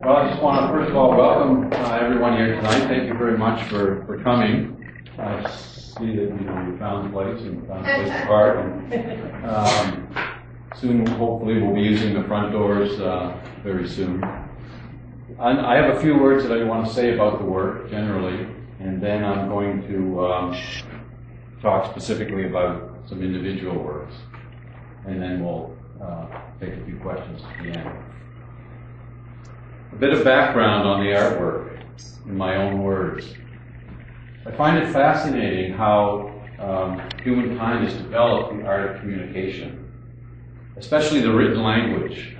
Well, I just want to first of all welcome everyone here tonight. Thank you very much for coming. I see that you found a place and found a place to park. And, soon, hopefully, we'll be using the front doors very soon. I have a few words that I want to say about the work generally, and then I'm going to talk specifically about some individual works, and then we'll take a few questions at the end. A bit of background on the artwork, in my own words. I find it fascinating how humankind has developed the art of communication, especially the written language.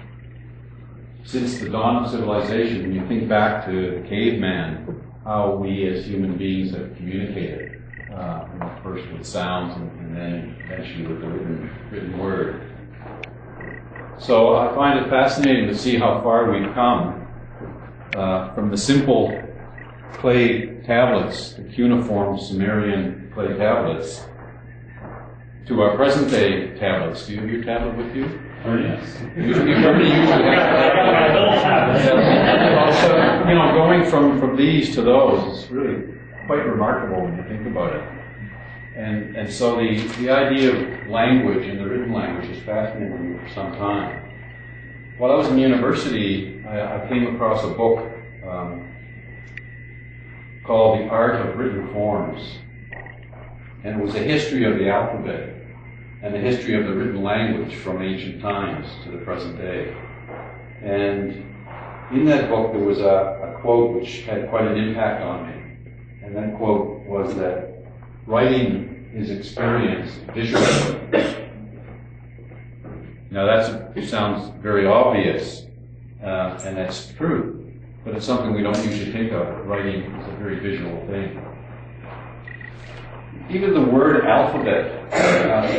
Since the dawn of civilization, when you think back to the caveman, how we as human beings have communicated, first with sounds and then eventually with the written word. So I find it fascinating to see how far we've come from the simple clay tablets, the cuneiform Sumerian clay tablets, to our present-day tablets. Do you have your tablet with you? Oh, yes. Usually have also, going from these to those is really quite remarkable when you think about it. And so the idea of language and the written language has fascinated me for some time. While I was in university, I came across a book called The Art of Written Forms. And it was a history of the alphabet and the history of the written language from ancient times to the present day. And in that book there was a quote which had quite an impact on me. And that quote was that writing is experienced visually. Now that sounds very obvious, and that's true, but it's something we don't usually think of. Writing is a very visual thing. Even the word alphabet,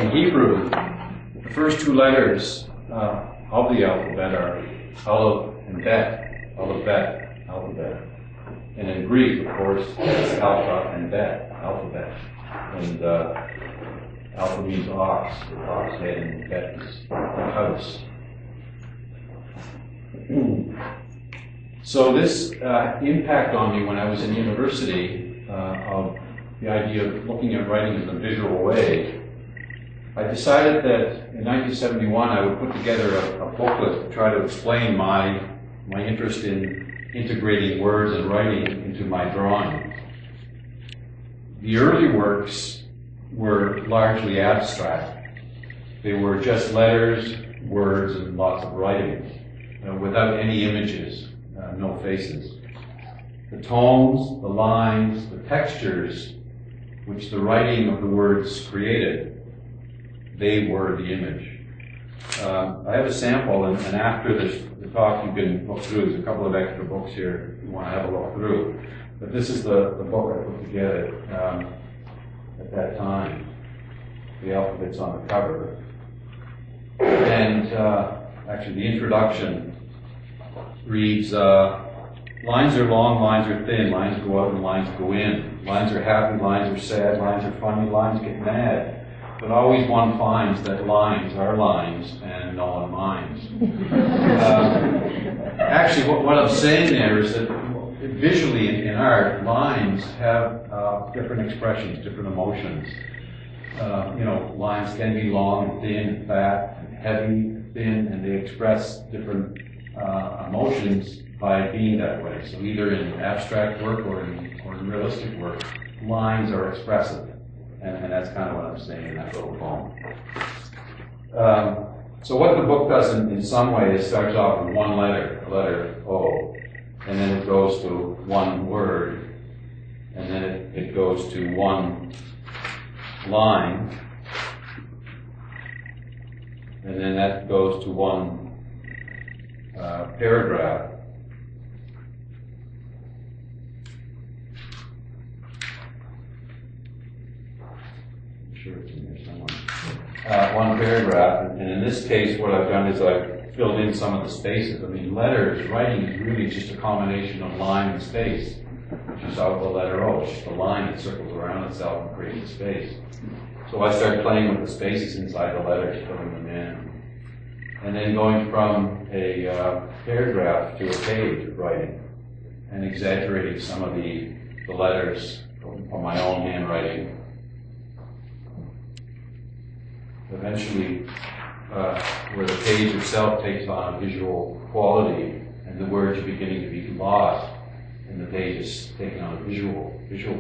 in Hebrew, the first two letters of the alphabet are Aleph and Bet, Aleph-Bet, alphabet. And in Greek, of course, it's Alpha and Bet, alphabet. And Alpha means ox, ox head, and Bet is house. So this impact on me when I was in university of the idea of looking at writing in a visual way, I decided that in 1971 I would put together a booklet to try to explain my interest in integrating words and writing into my drawing. The early works were largely abstract. They were just letters, words, and lots of writing, without any images, no faces. The tones, the lines, the textures which the writing of the words created, they were the image. I have a sample, and after the talk you can look through. There's a couple of extra books here if you want to have a look through. But this is the book I put together at that time. The alphabet's on the cover. And actually the introduction reads, lines are long, lines are thin, lines go out and lines go in. Lines are happy, lines are sad, lines are funny, lines get mad. But always one finds that lines are lines and no one minds. Actually, what I'm saying there is that visually in art, lines have different expressions, different emotions. Lines can be long and thin and fat and heavy, thin, and they express different emotions by being that way. So either in abstract work or in realistic work, lines are expressive. And that's kind of what I'm saying in that little poem. So what the book does in some way is starts off with one letter, the letter O, and then it goes to one word, and then it goes to one line, and then that goes to one paragraph. Sure it's in there somewhere. One paragraph, and in this case what I've done is I've filled in some of the spaces. I mean, letters, writing is really just a combination of line and space, which is out the letter O. It's just a line that circles around itself and creates a space. So I start playing with the spaces inside the letters, filling them in. and then going from a paragraph to a page of writing, and exaggerating some of the letters from my own handwriting. Eventually, where the page itself takes on a visual quality, and the words are beginning to be lost, and the page is taking on a visual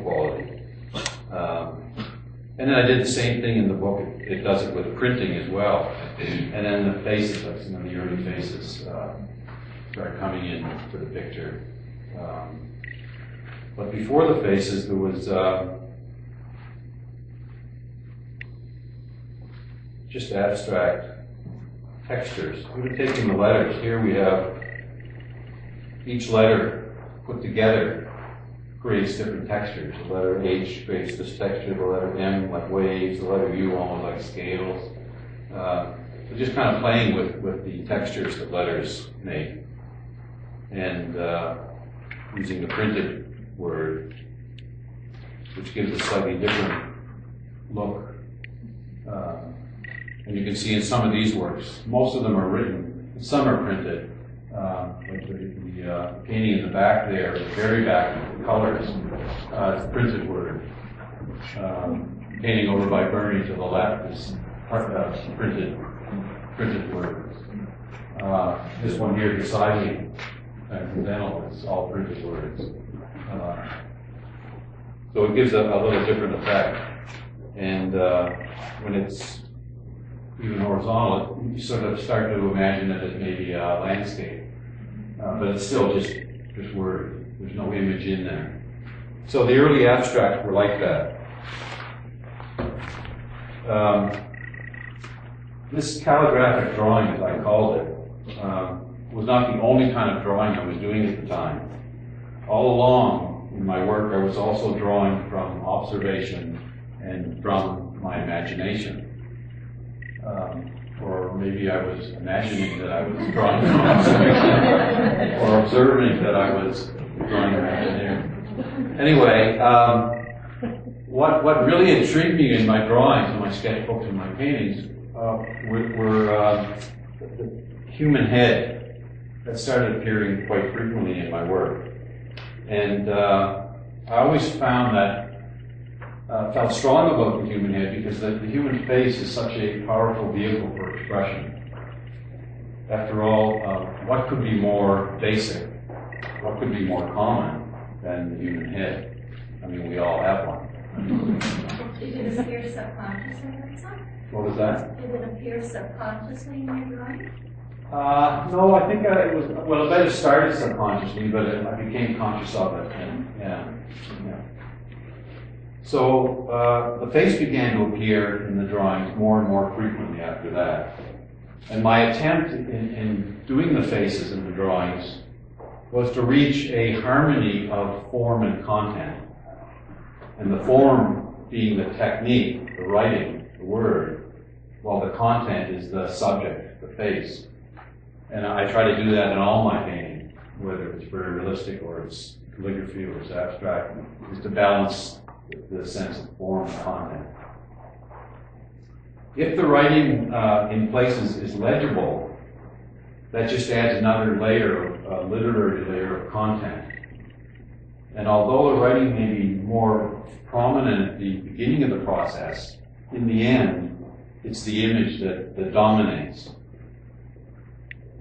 quality. And then I did the same thing in the book. It does it with printing as well. And then the faces, like some of the early faces, start coming in for the picture. But before the faces, there was just abstract textures. We were taking the letters. Here we have each letter put together creates different textures. The letter H creates this texture, the letter M like waves, the letter U almost like scales. So just kind of playing with the textures that letters make. And using the printed word, which gives a slightly different look. And you can see in some of these works, most of them are written, some are printed. Like the painting in the back there, the very back, the colors, it's printed word. Painting over by Bernie to the left is printed word. This one here beside me, incidental, is all printed words. So it gives a little different effect. And when it's even horizontal, you sort of start to imagine it as maybe a landscape. But it's still just word. There's no image in there. So the early abstracts were like that. This calligraphic drawing, as I called it, was not the only kind of drawing I was doing at the time. All along in my work, I was also drawing from observation and from my imagination. Or maybe I was imagining that I was drawing from observation, or observing that I was drawing imaginary. Anyway, what really intrigued me in my drawings, in my sketchbooks and my paintings, were the human head that started appearing quite frequently in my work. And I always found that felt strong about the human head because the human face is such a powerful vehicle for expression. After all, what could be more basic, what could be more common than the human head? I mean, we all have one. Did it appear subconsciously or something? What was that? Did it appear subconsciously in your drawing? No, I think it was, well, it might have started subconsciously, but I became conscious of it. And, yeah. So the face began to appear in the drawings more and more frequently after that. And my attempt in doing the faces in the drawings was to reach a harmony of form and content. And the form being the technique, the writing, the word, while the content is the subject, the face. And I try to do that in all my painting, whether it's very realistic or it's calligraphy or it's abstract, is to balance the sense of form and content. If the writing in places is legible, that just adds another layer, a literary layer of content. And although the writing may be more prominent at the beginning of the process, in the end, it's the image that dominates.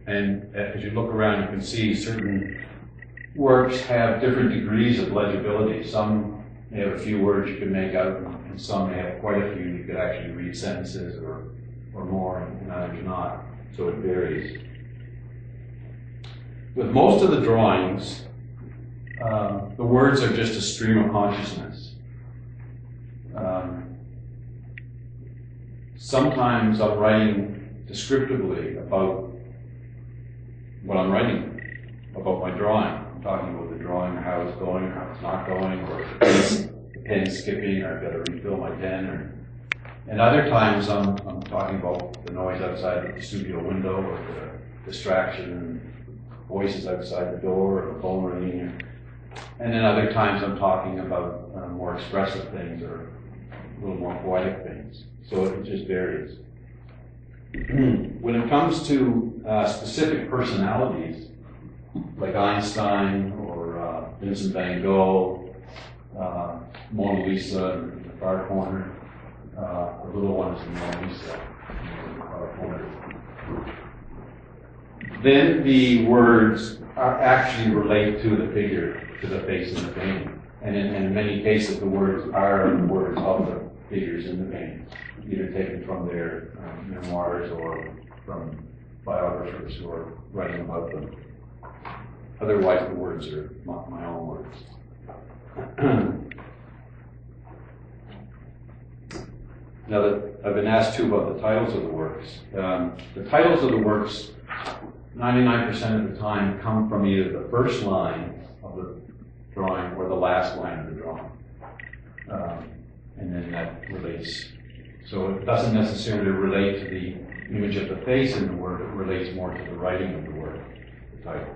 And as you look around, you can see certain works have different degrees of legibility. Some may have a few words you can make out, and some may have quite a few. You could actually read sentences or more, and others not. So it varies. With most of the drawings, the words are just a stream of consciousness. Sometimes I'm writing descriptively about what I'm writing, about my drawing. I'm talking about the drawing, or how it's going, or how it's not going, or the pen skipping, or I've got to refill my pen. And other times I'm talking about the noise outside the studio window, or the distraction, voices outside the door, or the phone ringing. And then other times I'm talking about more expressive things, or a little more poetic things. So it just varies. When it comes to specific personalities, like Einstein or Vincent van Gogh, Mona Lisa in the far corner, the little one is the Mona Lisa in the far corner. Then the words actually relate to the figure, to the face in the painting. And in many cases, the words are the words of the figures in the painting, either taken from their memoirs or from biographers who are writing about them. Otherwise, the words are my own words. Now that I've been asked too about the titles of the works. The titles of the works, 99% of the time, come from either the first line of the drawing or the last line of the drawing. And then that relates. So it doesn't necessarily relate to the image of the face in the work, it relates more to the writing of the work, the title.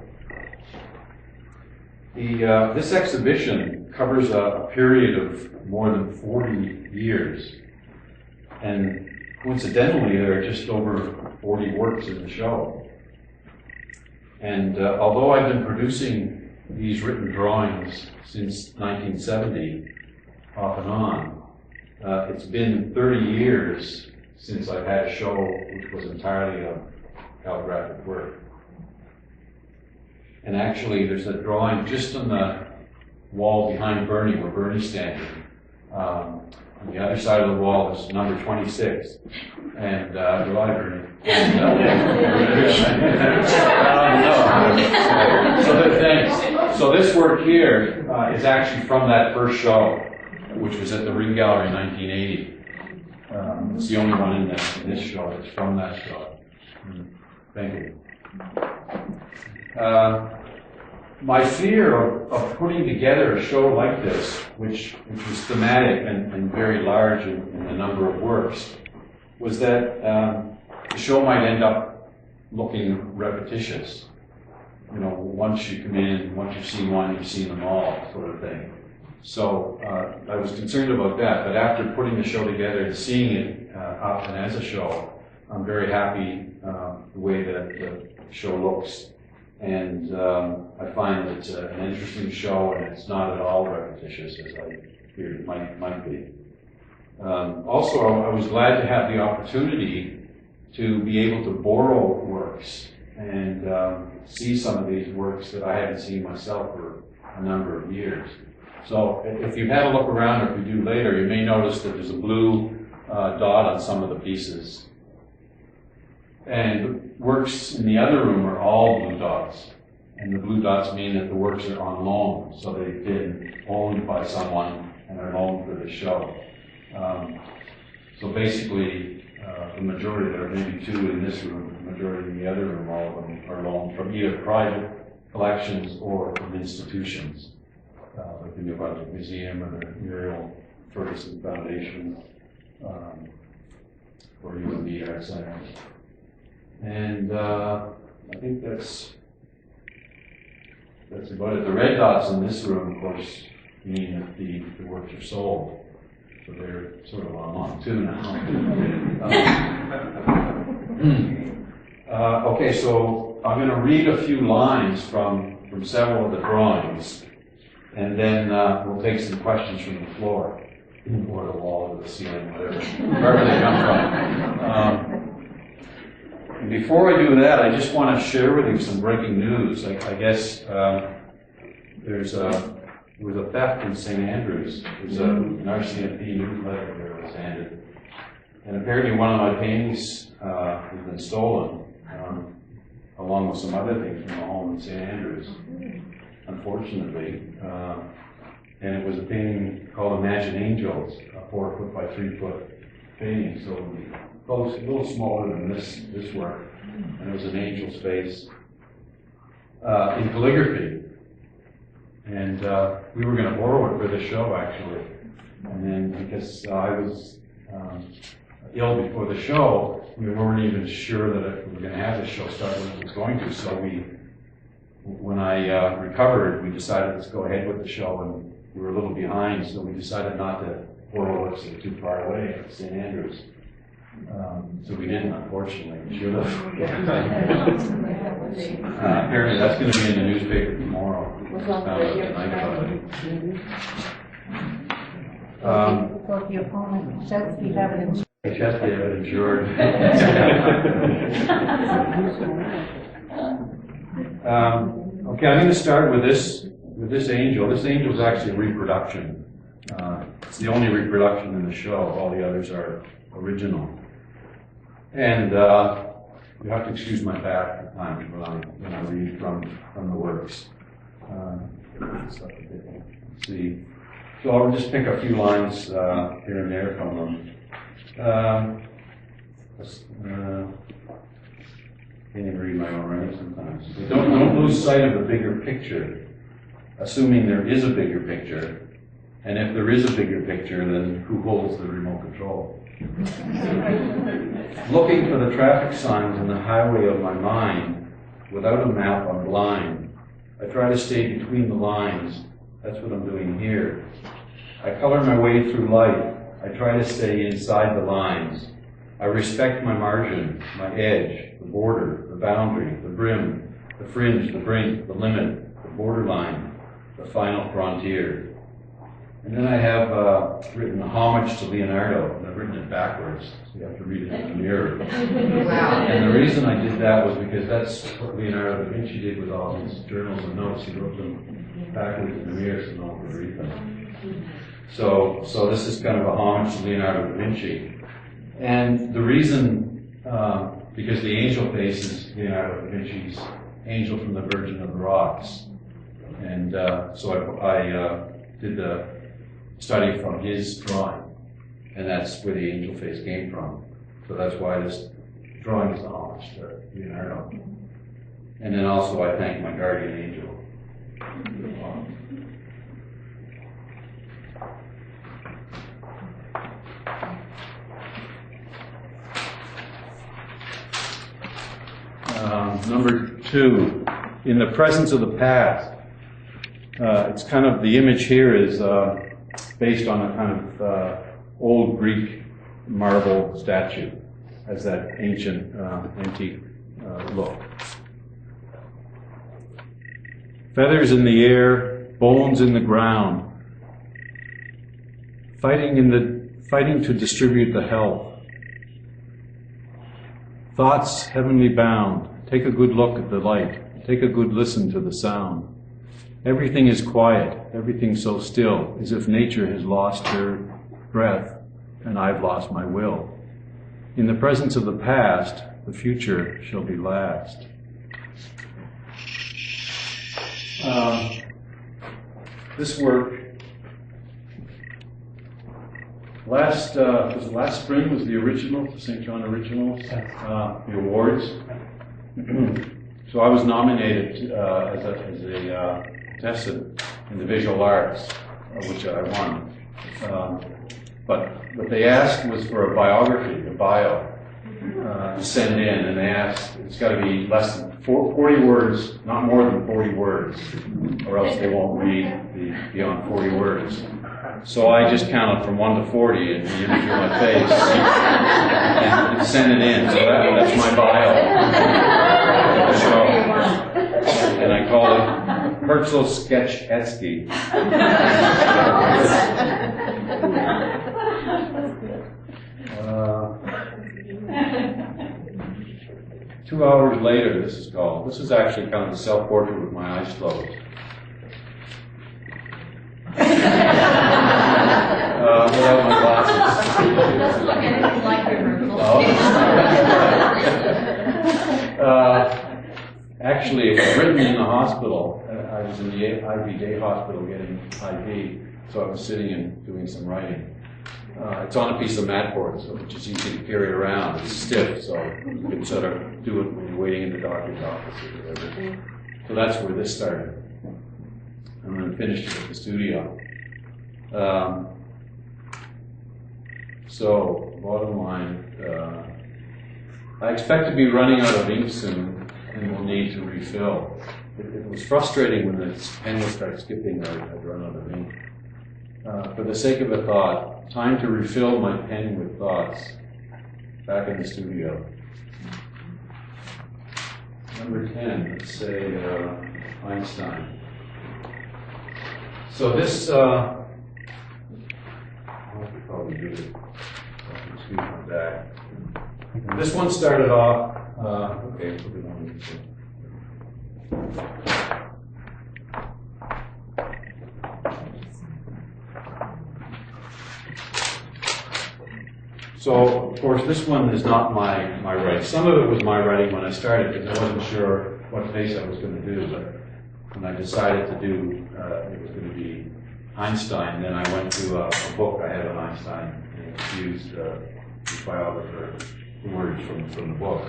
This exhibition covers a period of more than 40 years. And coincidentally, there are just over 40 works in the show. And although I've been producing these written drawings since 1970, off and on, it's been 30 years since I've had a show which was entirely of calligraphic work. And actually, there's a drawing just on the wall behind Bernie, where Bernie's standing. On the other side of the wall is number 26, and goodbye, Bernie. So this work here is actually from that first show, which was at the Ring Gallery in 1980. It's the only one in this show. It's from that show. Thank you. My fear of putting together a show like this, which was thematic and very large in the number of works, was that the show might end up looking repetitious. You know, once you come in, once you've seen one, you've seen them all, sort of thing. So I was concerned about that, but after putting the show together and seeing it often as a show, I'm very happy the way that the show looks. And I find that it's an interesting show, and it's not at all repetitious as I feared it might be. Also, I was glad to have the opportunity to be able to borrow works and see some of these works that I haven't seen myself for a number of years. So if you've had a look around, or if you do later, you may notice that there's a blue dot on some of the pieces. And works in the other room are all blue dots. And the blue dots mean that the works are on loan. So they've been owned by someone and are loaned for the show. So basically, the majority, there are maybe two in this room, the majority in the other room, all of them are loaned from either private collections or from institutions, like the New Brunswick Museum or the Muriel Ferguson Foundation, or even the Art Center. And I think that's about it. The red dots in this room, of course, mean that the works are sold. So they're sort of on loan too now. Okay, so I'm going to read a few lines from several of the drawings, and then we'll take some questions from the floor, or the wall, or the ceiling, wherever they come from. And before I do that, I just want to share with you some breaking news. I guess there was a theft in St. Andrews. There's an RCMP newsletter that was handed. And apparently one of my paintings has been stolen, along with some other things from the home in St. Andrews, unfortunately. And it was a painting called Imagine Angels, a 4-foot by 3-foot painting. So close, a little smaller than this work. And it was an angel's face in calligraphy. And we were going to borrow it for the show, actually. And then because I was ill before the show, we weren't even sure that we were going to have the show start when it was going to. So when I recovered, we decided let's go ahead with the show, and we were a little behind, so we decided not to borrow works that were too far away at St. Andrews. So we didn't, unfortunately. We should have. Apparently that's going to be in the newspaper tomorrow. Well, if your opponent shouts, you have it in. Yes, they have it insured. Okay, I'm going to start with this angel. This angel is actually a reproduction. It's the only reproduction in the show. All the others are original. And you have to excuse my back at times when I read from the works. Let's see. So I'll just pick a few lines here and there from them. Can't even read my own writing sometimes. But don't lose sight of the bigger picture, assuming there is a bigger picture. And if there is a bigger picture, then who holds the remote control? Looking for the traffic signs in the highway of my mind, without a map, I'm blind. I try to stay between the lines. That's what I'm doing here. I color my way through life. I try to stay inside the lines. I respect my margin, my edge, the border, the boundary, the brim, the fringe, the brink, the limit, the borderline, the final frontier. And then I have written a homage to Leonardo, and I've written it backwards, so you have to read it in the mirror. Wow. And the reason I did that was because that's what Leonardo da Vinci did with all his journals and notes. He wrote them backwards in the mirror so no one could read them. So this is kind of a homage to Leonardo da Vinci. And the reason, because the angel face is Leonardo da Vinci's Angel from the Virgin of the Rocks. And so I did the study from his drawing, and that's where the angel face came from. So that's why this drawing is a homage to Leonardo. And then also I thank my guardian angel. Number 2, in the presence of the past. It's kind of, the image here is based on a kind of old Greek marble statue, has that ancient, antique look. Feathers in the air, bones in the ground, fighting to distribute the health. Thoughts heavenly bound, take a good look at the light, take a good listen to the sound. Everything is quiet, everything so still, as if nature has lost her breath and I've lost my will. In the presence of the past, the future shall be last. This work, last spring was the original, the St. John originals, the awards. So I was nominated as a contestant in the visual arts, which I won. But what they asked was for a biography, a bio, to send in, and they asked it's got to be less than 40 words, not more than 40 words, or else they won't read beyond 40 words. So I just counted from 1 to 40 and the image of my face and sent it in. So that's my bio. And I call it Herzl Kashetsky. 2 hours later, this is called. This is actually kind of a self-portrait with my eyes closed. Without my glasses. It doesn't look anything like your Actually, it was written in the hospital. I was in the IV day hospital getting IV, so I was sitting and doing some writing. It's on a piece of mat board, so which is easy to carry around. It's stiff, so you can sort of do it when you're waiting in the doctor's office or whatever. So that's where this started. And then finished it at the studio. So, bottom line, I expect to be running out of ink soon and will need to refill. It was frustrating when the pen would start skipping, I'd run out of ink. For the sake of a thought, time to refill my pen with thoughts. back in the studio. Number 10, let's say Einstein. So this, I could probably do it. Excuse my back. This one started off, okay, put it on. So, of course, this one is not my writing. Some of it was my writing when I started because I wasn't sure what face I was going to do. But when I decided to do, it was going to be Einstein, then I went to a book I had on Einstein and used his biographer words from the book.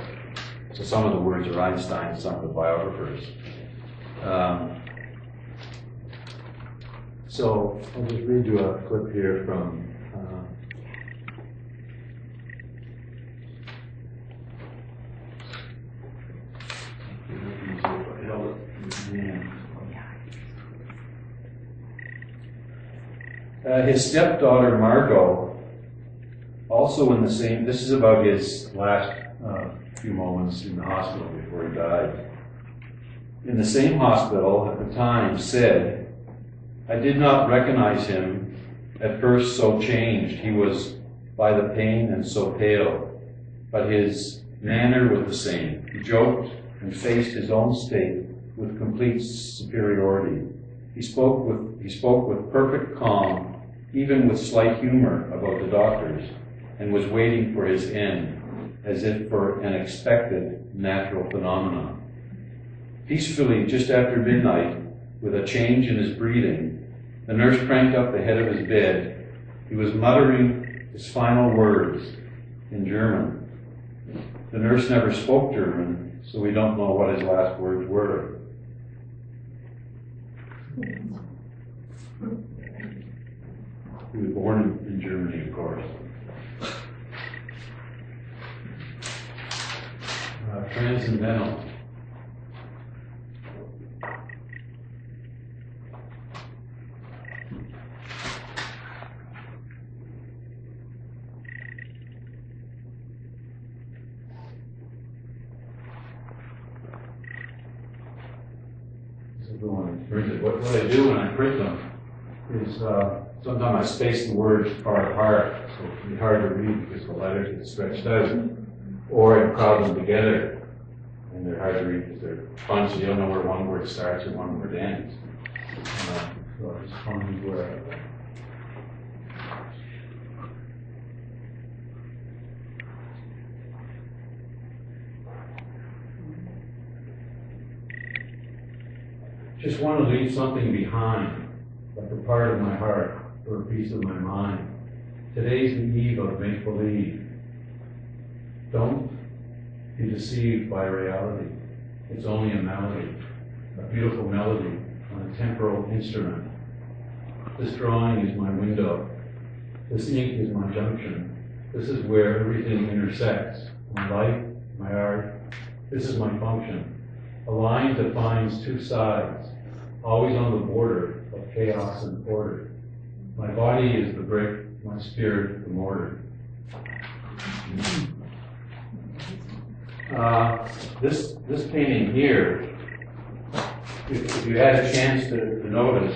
So some of the words are Einstein, some of the biographers. So I'll just read you a clip here from his stepdaughter Margot, also in the same, this is about his last few moments in the hospital before he died. In the same hospital at the time said, "I did not recognize him, at first so changed he was by the pain and so pale, but his manner was the same. He joked and faced his own state with complete superiority. He spoke with perfect calm, even with slight humor about the doctors, and was waiting for his end, as if for an expected natural phenomenon. Peacefully, just after midnight, with a change in his breathing, the nurse cranked up the head of his bed. He was muttering his final words in German. The nurse never spoke German, so we don't know what his last words were." He was born in Germany, of course. Transcendental. This is the one I printed. What I do when I print them is sometimes I space the words far apart, so it can be hard to read because the letters get stretched out, or I crowd them together, and they're hard to read because they're fun, so you don't know where one word starts and one word ends. So I just find where just want to leave something behind, like a part of my heart or a piece of my mind. Today's the eve of make-believe. Don't be deceived by reality. It's only a melody, a beautiful melody on a temporal instrument. This drawing is my window. This ink is my junction. This is where everything intersects. My life, my art. This is my function. A line defines two sides, always on the border of chaos and order. My body is the brick, my spirit the mortar. This painting here, if you had a chance to notice,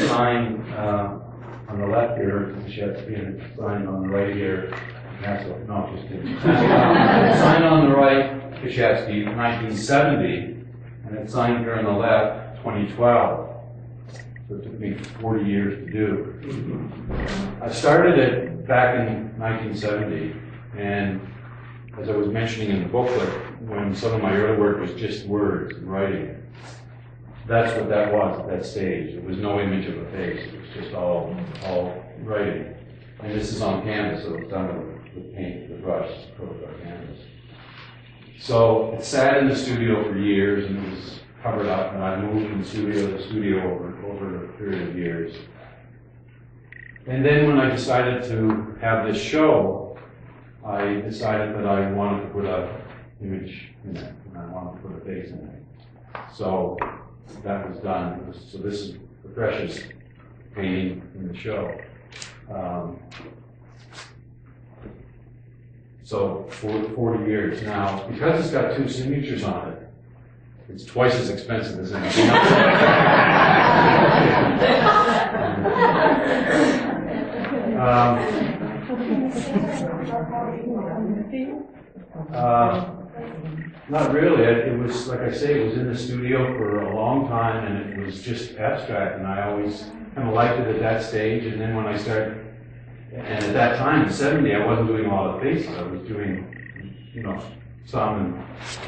sign on the left here, Kashetsky, and a sign on the right here, no, just kidding. Sign on the right, Kashetsky, 1970, and it's signed here on the left, 2012. So it took me 40 years to do. I started it back in 1970, and as I was mentioning in the booklet, when some of my early work was just words and writing, that's what that was at that stage. There was no image of a face. It was just all writing. And this is on canvas, so it's done with paint, with brush, coated on canvas. So it sat in the studio for years and it was covered up, and I moved from studio to studio over a period of years. And then when I decided to have this show, I decided that I wanted to put an image in it, and I wanted to put a face in it. So that was done. So this is the freshest painting in the show. So for 40 years. Now, because it's got 2 signatures on it, it's twice as expensive as anything else. Not really. It was, like I say, it was in the studio for a long time, and it was just abstract, and I always kind of liked it at that stage. And then when I started, and at that time, in '70, I wasn't doing a lot of faces. I was doing, some and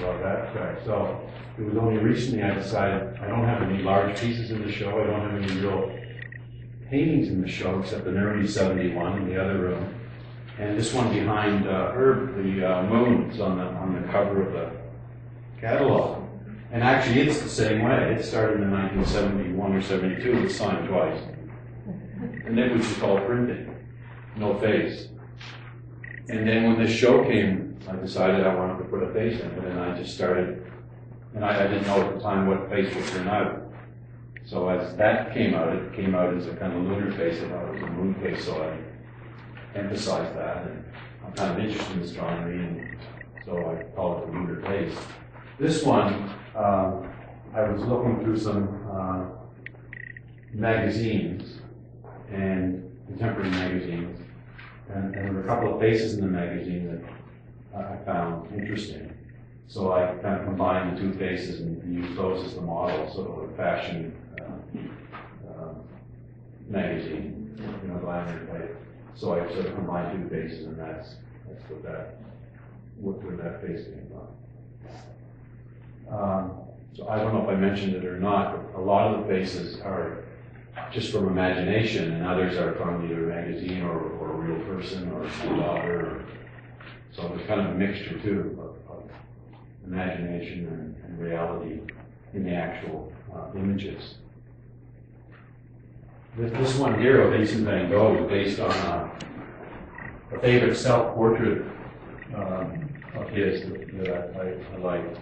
a lot of abstract. So it was only recently I decided I don't have any large pieces in the show. I don't have any real paintings in the show, except an early '71 in the other room. And this one behind Herb, the moon, is on the cover of the catalog. And actually, it's the same way. It started in 1971 or '72. It was signed twice. And then it was just called printing, no face. And then when this show came, I decided I wanted to put a face in it, and I just started. And I didn't know at the time what face would turn out. So as that came out, it came out as a kind of lunar face. I thought it was a moon face, so I emphasized that. And I'm kind of interested in astronomy, and so I call it the lunar face. This one, I was looking through some magazines, and contemporary magazines, and there were a couple of faces in the magazine that I found interesting. So I kind of combined the 2 faces and used those as the model, sort of a fashion magazine, glamour type. So I sort of combined 2 faces, and that's where that face came from. So I don't know if I mentioned it or not, but a lot of the faces are just from imagination, and others are from either a magazine or a real person or a daughter. So there's kind of a mixture too of imagination and reality in the actual images. This one here of Vincent van Gogh is based on a favorite self-portrait of his that I like.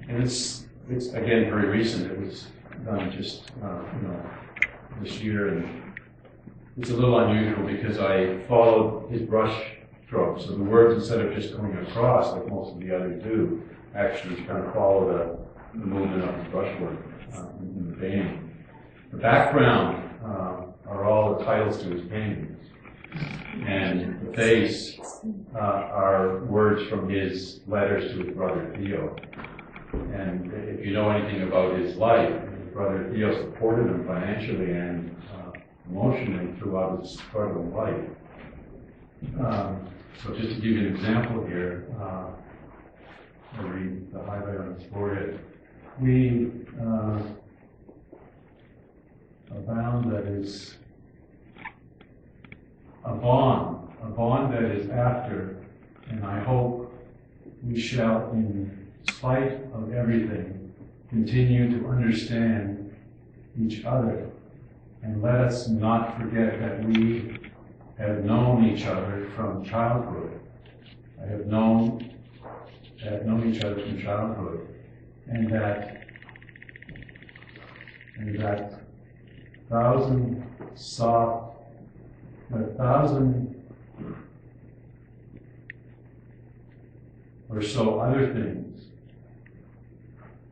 And it's again very recent. It was done just this year, and it's a little unusual because I followed his brush strokes. So the words, instead of just going across like most of the others do, actually kind of follow the movement of the brushwork in the painting. The background are all the titles to his paintings, and the face are words from his letters to his brother Theo. And if you know anything about his life, his brother Theo supported him financially and emotionally throughout his struggling life. So just to give you an example here, I'll read the highlight on his forehead. We a bound that is a bond that is after, and I hope we shall, in spite of everything, continue to understand each other, and let us not forget that we have known each other from childhood. I have known each other from childhood, and that thousand or so other things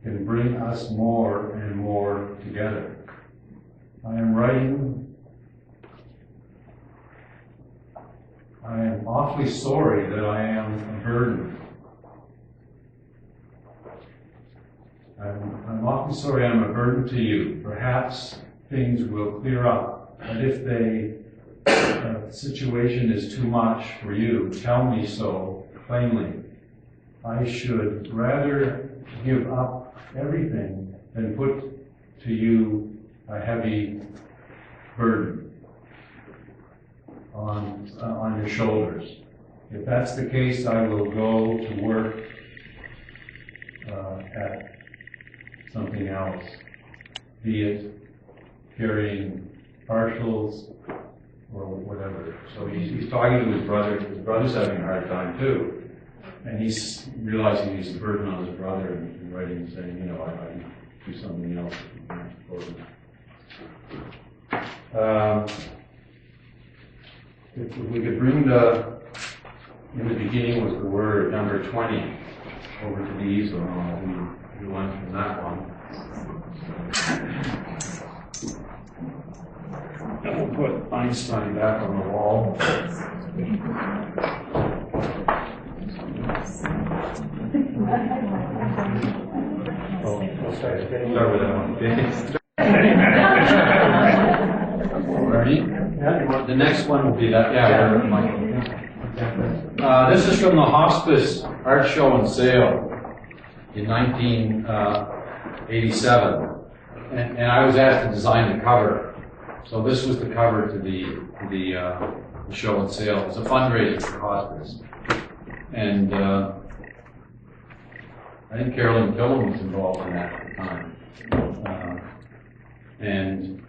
can bring us more and more together. I am awfully sorry that I am a burden. I'm awfully sorry I'm a burden to you. Perhaps things will clear up, but if the situation is too much for you, tell me so plainly. I should rather give up everything than put to you a heavy burden on your shoulders. If that's the case, I will go to work at something else, be it carrying partials or whatever. So he's talking to his brother. His brother's having a hard time too. And he's realizing he's a burden on his brother and writing and saying, I do something else. If we could bring the In the beginning was the word, number 20. Over to the easel. We went from that one. And we'll put Einstein back on the wall. Start with that one. Ready? The next one will be that. Yeah, this is from the Hospice Art Show and Sale in 1987, and I was asked to design the cover. So this was the cover to the show and sale. It was a fundraiser for hospice, and I think Carolyn Gilliam was involved in that at the time. And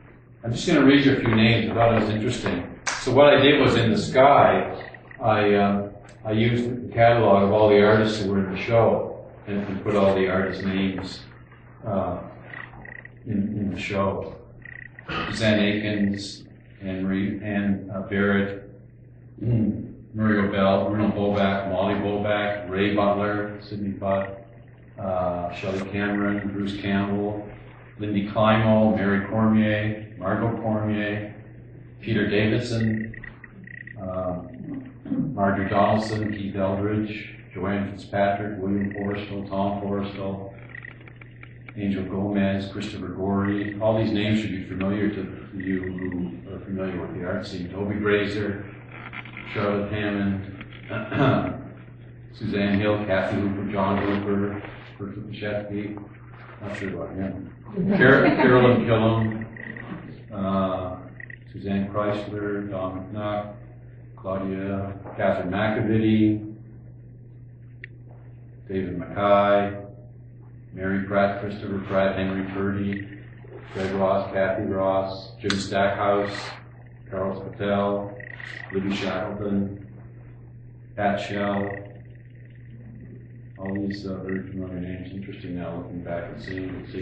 I'm just going to read you a few names. I thought it was interesting. So what I did was in the sky, I used the catalog of all the artists who were in the show and put all the artists' names in the show. Suzanne Akins, Anne Barrett, Muriel Bell, Bruno Bobak, Molly Bobak, Ray Butler, Sidney Butt, Shelley Cameron, Bruce Campbell, Lindy Climo, Mary Cormier, Margot Cormier, Peter Davidson, Marjorie Donaldson, Keith Eldridge, Joanne Fitzpatrick, William Forrestal, Tom Forrestal, Angel Gomez, Christopher Gorey. All these names should be familiar to you who are familiar with the art scene. Toby Grazer, Charlotte Hammond, Suzanne Hill, Kathy Hooper, John Hooper, Herzl Kashetsky, not sure about him. Carolyn Killam, Suzanne Chrysler, Don McNutt, Claudia, Catherine McAvity, David Mackay, Mary Pratt, Christopher Pratt, Henry Purdy, Greg Ross, Kathy Ross, Jim Stackhouse, Carlos Patel, Libby Shackleton, Pat Shell. All these very familiar names. Interesting now looking back and seeing those.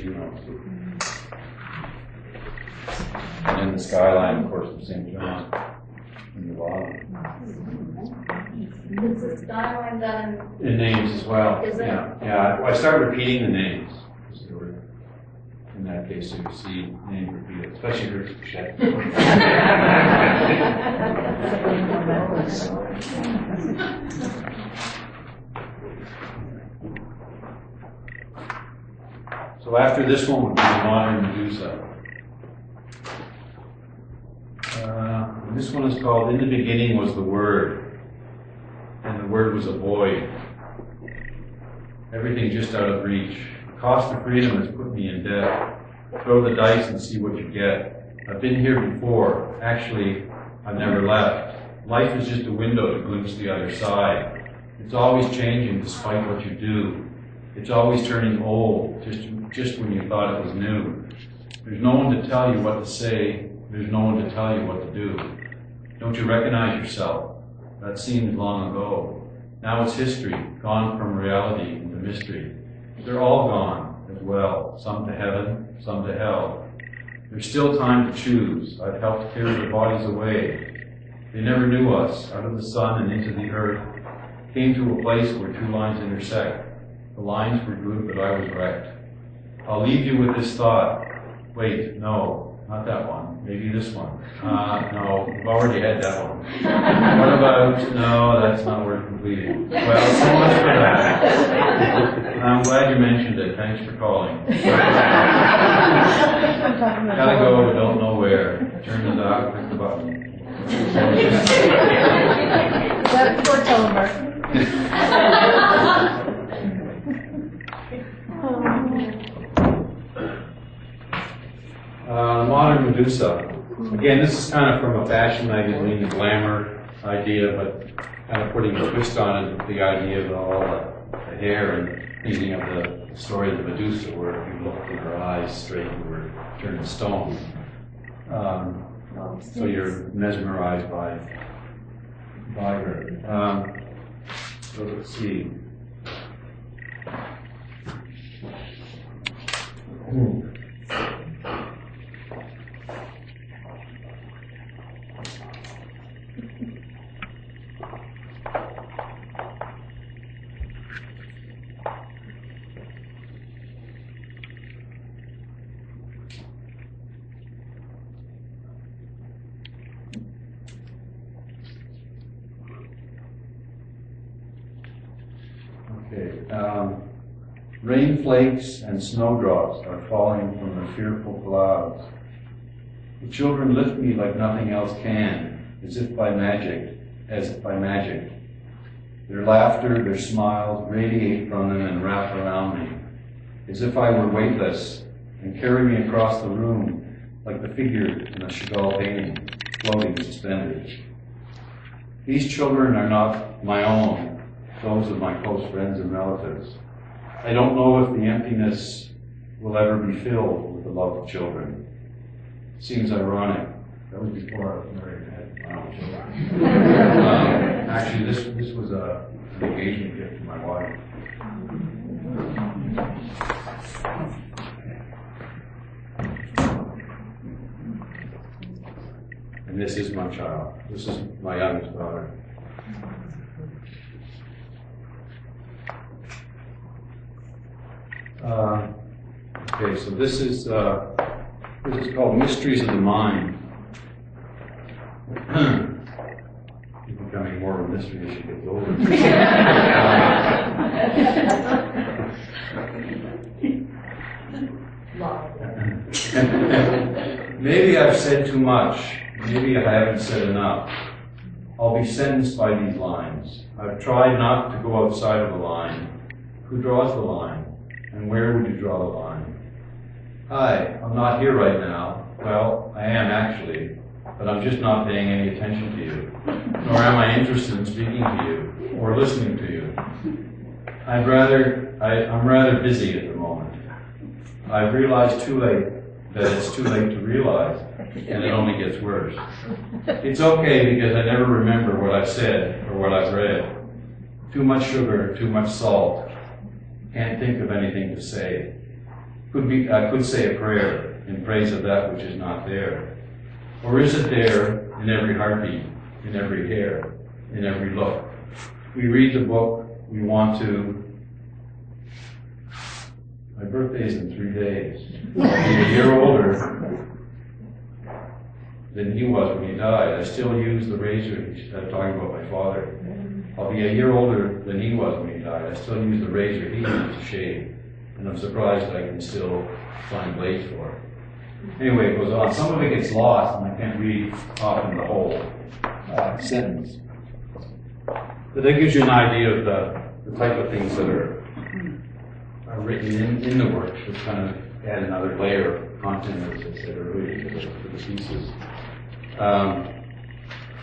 And then the skyline, of course, of St. John in the bottom. Is the skyline done In names as well. Is it? Yeah. I started repeating the names. In that case, so you see names repeated, especially Herzl Kashetsky. So after this one would be the modern Medusa. This one is called In the Beginning Was the Word, and the word was a void. Everything just out of reach. The cost of freedom has put me in debt. Throw the dice and see what you get. I've been here before. Actually, I've never left. Life is just a window to glimpse the other side. It's always changing despite what you do. It's always turning old just when you thought it was new. There's no one to tell you what to say. There's no one to tell you what to do. Don't you recognize yourself? That seemed long ago. Now it's history, gone from reality into mystery. They're all gone as well, some to heaven, some to hell. There's still time to choose. I've helped carry their bodies away. They never knew us, out of the sun and into the earth. Came to a place where two lines intersect. The lines were good, but I was wrecked. I'll leave you with this thought. Wait, no, not that one. Maybe this one. No, we've already had that one. What about, no, that's not worth completing. Well, so much for that. I'm glad you mentioned it. Thanks for calling. Gotta go, but don't know where. Turn the dial, click the button. Is that for telemarketing? The modern Medusa. Again, this is kind of from a fashion magazine, the glamour idea, but kind of putting a twist on it with the idea of all the hair and thinking of the story of the Medusa, where if you looked in her eyes straight, you were turning stone. So you're mesmerized by her. So let's see. Rain flakes and snowdrops are falling from the fearful clouds. The children lift me like nothing else can, as if by magic. Their laughter, their smiles radiate from them and wrap around me, as if I were weightless, and carry me across the room like the figure in a Chagall painting, floating suspended. These children are not my own, those of my close friends and relatives. I don't know if the emptiness will ever be filled with the love of children. It seems ironic. That was before I was married and had my own children. Actually, this was an engagement gift to my wife. And this is my child. This is my youngest daughter. Okay, so this is called Mysteries of the Mind. It's becoming more of a mystery as she gets older. Maybe I've said too much. Maybe I haven't said enough. I'll be sentenced by these lines. I've tried not to go outside of the line. Who draws the line? And where would you draw the line? Hi, I'm not here right now. Well, I am actually, but I'm just not paying any attention to you. Nor am I interested in speaking to you or listening to you. I'm rather busy at the moment. I've realized too late that it's too late to realize, and it only gets worse. It's okay because I never remember what I've said or what I've read. Too much sugar, too much salt. Can't think of anything to say. I could say a prayer in praise of that which is not there. Or is it there in every heartbeat, in every hair, in every look? We read the book we want to. My birthday's in 3 days. I'll be a year older than he was when he died. I still use the razor. I'm talking about my father. I'll be a year older than he was when he died. I still use the razor he used to shave. And I'm surprised I can still find blades for it. Anyway, it goes on. Some of it gets lost, and I can't read often the whole sentence. But that gives you an idea of the type of things that are written in the work, to kind of add another layer of content, as I said earlier, to the pieces.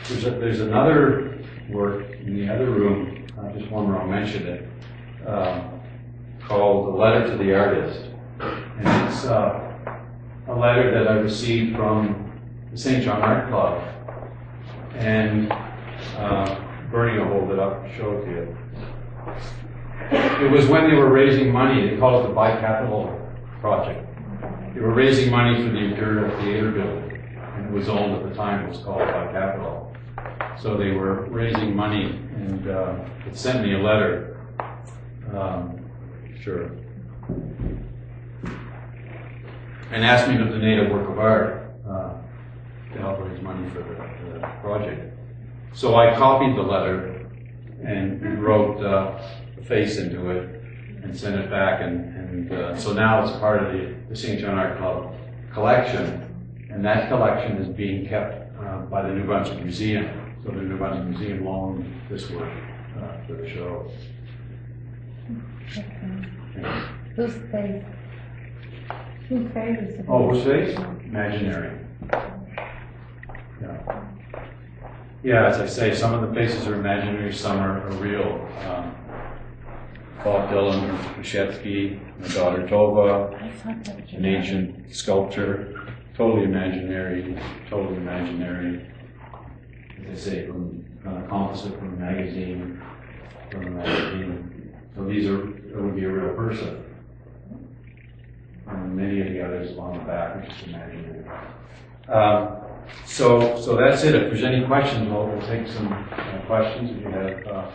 There's another work in the other room, just one where I'll mention it, called The Letter to the Artist. And it's a letter that I received from the St. John Art Club. And Bernie will hold it up and show it to you. It was when they were raising money. They call it the Bicapital Project. They were raising money for the Imperial Theater building, and it was owned at the time. It was called Bicapital. So they were raising money, and it sent me a letter. Sure. And asked me to donate a work of art to help raise money for the project. So I copied the letter and wrote a face into it and sent it back, and so now it's part of the St. John Art Club collection, and that collection is being kept by the New Brunswick Museum. So the New Brunswick Museum loaned this work for the show. Okay. Whose face? Whose face is it? Oh, whose face? Imaginary. Yeah. Yeah, as I say, some of the faces are imaginary, some are real. Bob Dylan, Kashetsky, my daughter Tova, an ancient sculpture, totally imaginary. As I say, from a composite from a magazine, So it would be a real person. And many of the others along the back are just imaginary. So that's it. If there's any questions, we'll take some questions if you have.